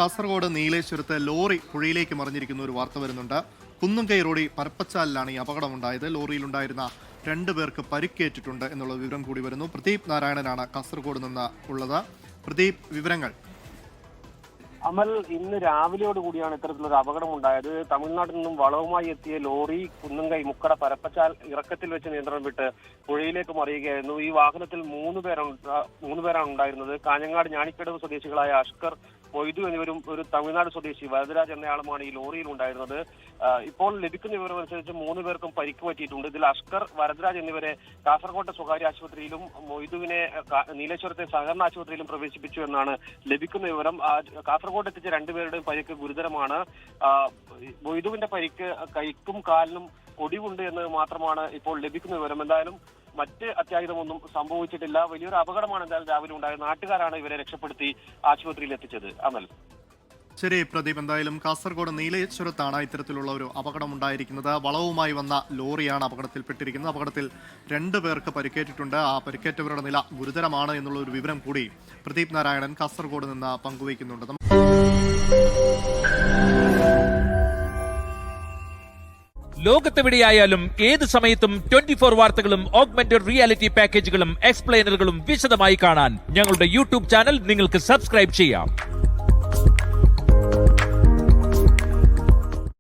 Kasaragod നീലേശ്വരത്ത് lorry പുഴയിലേക്ക് മറിഞ്ഞിരിക്കുന്ന ഒരു വാർത്ത വരുന്നുണ്ട്. കുന്നുംകൈ റോഡിൽ പരപ്പച്ചാലിലാണ് ഈ അപകടമുണ്ടായത്. ലോറിയിലുണ്ടായിരുന്ന 2 പേർക്ക് പരിക്കേറ്റിട്ടുണ്ട് എന്നുള്ള വിവരം കൂടി വരുന്നു. പ്രദീപ് നാരായണനാണ് കാസർഗോഡ് നിന്ന് ഉള്ളത്. പ്രദീപ്, വിവരങ്ങൾ. അമൽ, ഇന്ന് രാവിലെയോടുകൂടിയാണ് ഇത്തരത്തിലൊരു അപകടം ഉണ്ടായത്. തമിഴ്നാട്ടിൽ നിന്നും വളവുമായി എത്തിയ ലോറി കുന്നുംകൈ മുക്കട പരപ്പച്ചാൽ ഇറക്കത്തിൽ വെച്ച് നിയന്ത്രണം വിട്ട് പുഴയിലേക്ക് മറിയുകയായിരുന്നു. ഈ വാഹനത്തിൽ മൂന്ന് പേരാണ് ഉണ്ടായിരുന്നത്. കാഞ്ഞങ്ങാട് ഞാണിക്കടവ് സ്വദേശികളായ അഷ്കർ, മൊയ്തു എന്നിവരും ഒരു തമിഴ്നാട് സ്വദേശി വരദരാജ് എന്നയാളുമാണ് ഈ ലോറിയിൽ ഉണ്ടായിരുന്നത്. ഇപ്പോൾ ലഭിക്കുന്ന വിവരമനുസരിച്ച് 3 പേർക്കും പരിക്ക് പറ്റിയിട്ടുണ്ട്. ഇതിൽ അഷ്കർ, വരദരാജ് എന്നിവരെ കാസർകോട്ടെ സ്വകാര്യ ആശുപത്രിയിലും മൊയ്തുവിനെ നീലേശ്വരത്തെ സഹകരണ ആശുപത്രിയിലും പ്രവേശിപ്പിച്ചു എന്നാണ് ലഭിക്കുന്ന വിവരം. കാസർകോട്ട് എത്തിച്ച 2 പേരുടെയും പരിക്ക് ഗുരുതരമാണ്. മൊയ്തുവിന്റെ പരിക്ക് കൈക്കും കാലിനും ഒടിവുണ്ട് എന്ന് മാത്രമാണ് ഇപ്പോൾ ലഭിക്കുന്ന വിവരം. എന്തായാലും മറ്റ് അത്യാഹിതമൊന്നും സംഭവിച്ചിട്ടില്ല. വലിയൊരു അപകടമാണ് എന്തായാലും രാവിലെ ഉണ്ടായത്. നാട്ടുകാരാണ് ഇവരെ രക്ഷപ്പെടുത്തി ആശുപത്രിയിൽ എത്തിച്ചത്. അമൽ, ശരി പ്രദീപ്. എന്തായാലും കാസർഗോഡ് നീലേശ്വരത്താണ് ഇത്തരത്തിലുള്ള ഒരു അപകടം ഉണ്ടായിരിക്കുന്നത്. വളവുമായി വന്ന ലോറിയാണ് അപകടത്തിൽപ്പെട്ടിരിക്കുന്നത്. അപകടത്തിൽ 2 പേർക്ക് പരിക്കേറ്റിട്ടുണ്ട്. ആ പരിക്കേറ്റവരുടെ നില ഗുരുതരമാണ് എന്നുള്ള ഒരു വിവരം കൂടി പ്രദീപ് നാരായണൻ കാസർഗോഡ് നിന്ന് പങ്കുവയ്ക്കുന്നുണ്ട്. ലോകത്തെവിടെയായാലും ഏത് സമയത്തും 24 വാർത്തകളും ഓഗ്മെന്റഡ് റിയാലിറ്റി പാക്കേജുകളും എക്സ്പ്ലെയിനറുകളും വിശദമായി കാണാൻ ഞങ്ങളുടെ യൂട്യൂബ് ചാനൽ നിങ്ങൾക്ക് സബ്സ്ക്രൈബ് ചെയ്യാം.